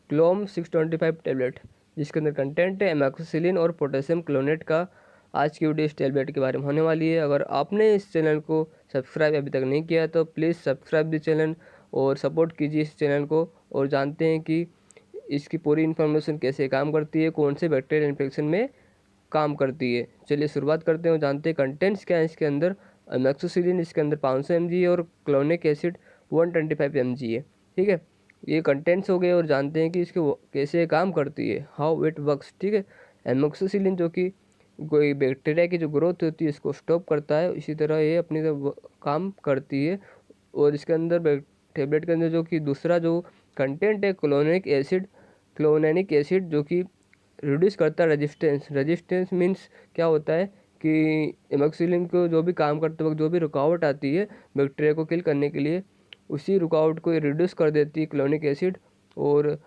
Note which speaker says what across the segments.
Speaker 1: क्लोम 625 tablet, जिसके अंदर content है एमोक्सिसिलिन और पोटेशियम क्लोनेट का। आज की वीडियो इस टैबलेट के बारे में होने वाली है। अगर आपने इस चैनल को सब्सक्राइब अभी तक नहीं किया तो प्लीज़ सब्सक्राइब द चैनल और सपोर्ट कीजिए इस चैनल को, और जानते हैं कि इसकी पूरी इन्फॉर्मेशन कैसे काम करती है, कौन से बैक्टीरियल इन्फेक्शन में काम करती है। चलिए शुरुआत करते हैं और जानते हैं कंटेंट्स क्या है इसके अंदर। एमोक्सिसिलिन इसके अंदर 500 mg और क्लोनिक एसिड 125 mg है। ठीक है, ये कंटेंट्स हो गए, और जानते हैं कि इसके कैसे काम करती है, हाउ इट वर्क्स। ठीक है, एमोक्सिसिलिन जो कि कोई बैक्टीरिया की जो ग्रोथ होती है इसको स्टॉप करता है, इसी तरह ये अपनी काम करती है। और इसके अंदर टेबलेट के अंदर जो कि दूसरा जो कंटेंट है क्लोनेनिक एसिड, जो कि रिड्यूस करता है रेजिस्टेंस। रेजिस्टेंस मीन्स क्या होता है कि एमोक्सिलिन को जो भी काम करते वक्त जो भी रुकावट आती है बैक्टीरिया को किल करने के लिए, उसी रुकावट को रिड्यूस कर देती है क्लोनिक एसिड, और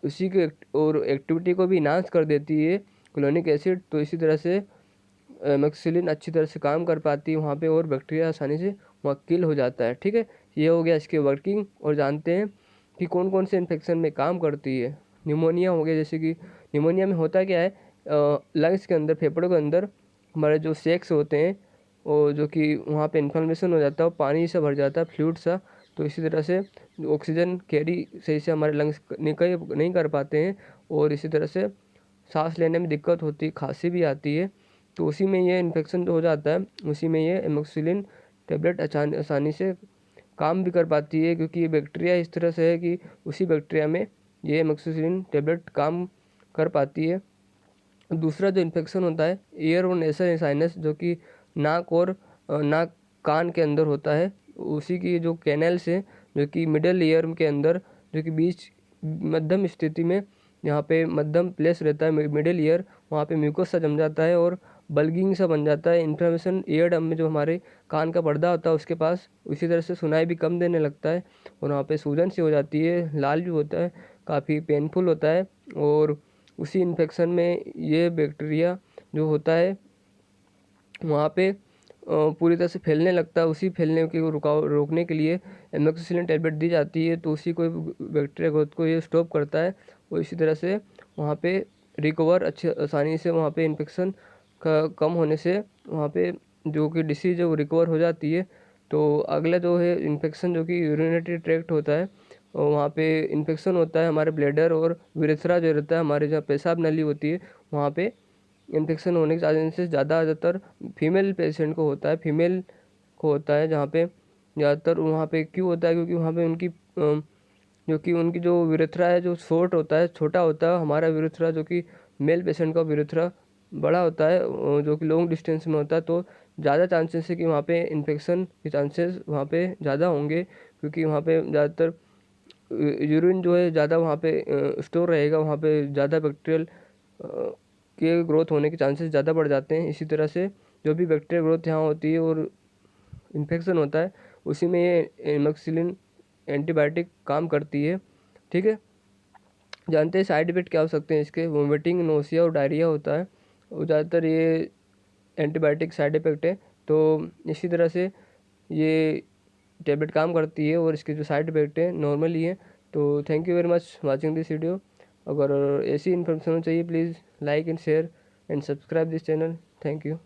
Speaker 1: उसी के और एक्टिविटी को भी इन्हांस कर देती है क्लोनिक एसिड। तो इसी तरह से एमोक्सिलिन अच्छी तरह से काम कर पाती है वहाँ पे, और बैक्टीरिया आसानी से वहाँ किल हो जाता है। ठीक है, ये हो गया इसकी वर्किंग। और जानते हैं कि कौन कौन से इन्फेक्शन में काम करती है। निमोनिया हो गया, जैसे कि निमोनिया में होता क्या है, लंग्स के अंदर, फेफड़ों के अंदर हमारे जो सेक्स होते हैं, और जो कि वहाँ पे इन्फ्लेमेशन हो जाता है, वो पानी से भर जाता है, फ्लूइड सा। तो इसी तरह से ऑक्सीजन कैरी सही से हमारे लंग्स नहीं कर पाते हैं, और इसी तरह से सांस लेने में दिक्कत होती है, खांसी भी आती है। तो उसी में ये इन्फेक्शन हो जाता है, उसी में ये एमोक्सिलिन टेबलेट आसानी से काम भी कर पाती है, क्योंकि ये बैक्टीरिया इस तरह से है कि उसी बैक्टीरिया में ये एमोक्सिसिलिन टेबलेट काम कर पाती है। दूसरा जो इन्फेक्शन होता है ईयर और नेसल साइनस, जो कि नाक और नाक कान के अंदर होता है, उसी की जो कैनल्स है जो कि मिडल ईयर के अंदर, जो कि बीच मध्यम स्थिति में, यहाँ पे मध्यम प्लेस रहता है मिडिल ईयर, वहाँ पे म्यूकस सा जम जाता है और बल्गिंग सा बन जाता है। इन्फ्लेमेशन ईयर डम में, जो हमारे कान का पर्दा होता है उसके पास, उसी तरह से सुनाई भी कम देने लगता है, और वहाँ पे सूजन सी हो जाती है, लाल भी होता है, काफ़ी पेनफुल होता है। और उसी इन्फेक्शन में ये बैक्टीरिया जो होता है वहाँ पे पूरी तरह से फैलने लगता है। उसी फैलने के रोकने के लिए एमोक्सिसिलिन टैबलेट दी जाती है, तो उसी को बैक्टीरिया ग्रोथ को ये स्टॉप करता है, और इसी तरह से वहाँ पे रिकवर अच्छे आसानी से, वहाँ पे इन्फेक्शन का कम होने से वहाँ पे जो कि डिसीज है वो रिकवर हो जाती है। तो अगला जो है इन्फेक्शन, जो कि यूरिनरी ट्रैक्ट होता है, और वहाँ पे इन्फेक्शन होता है हमारे ब्लैडर और यूरेथ्रा जो रहता है, हमारे जहाँ पेशाब नली होती है, वहाँ पे इन्फेक्शन होने के चांसेस ज़्यादातर फीमेल पेशेंट को होता है, फीमेल को होता है। जहाँ पे ज़्यादातर वहाँ पे क्यों होता है, क्योंकि वहाँ पे उनकी जो कि उनकी जो यूरेथ्रा है जो शॉर्ट होता है, छोटा होता है। हमारा यूरेथ्रा जो कि मेल पेशेंट का यूरेथ्रा बड़ा होता है, जो कि लॉन्ग डिस्टेंस में होता है, तो ज़्यादा चांसेस है कि वहाँ पे इन्फेक्शन के चांसेस वहाँ पे ज़्यादा होंगे, क्योंकि वहाँ पे ज़्यादातर यूरिन जो है ज़्यादा वहाँ पे स्टोर रहेगा, वहाँ पे ज़्यादा बैक्टीरियल के ग्रोथ होने के चांसेस ज़्यादा बढ़ जाते हैं। इसी तरह से जो भी बैक्टीरियल ग्रोथ यहाँ होती है और इन्फेक्शन होता है, उसी में ये एमोक्सिलिन एंटीबायोटिक काम करती है। ठीक है, जानते हैं साइड इफेक्ट क्या हो सकते हैं इसके। वोमिटिंग, नोसिया और डायरिया होता है, और ज़्यादातर ये एंटीबायोटिक साइड इफेक्ट है। तो इसी तरह से ये टैबलेट काम करती है, और इसके जो साइड इफेक्ट है नॉर्मली है। तो thank you very much watching this video. अगर ऐसी इन्फॉर्मेशन चाहिए please like and share and subscribe this channel. Thank you.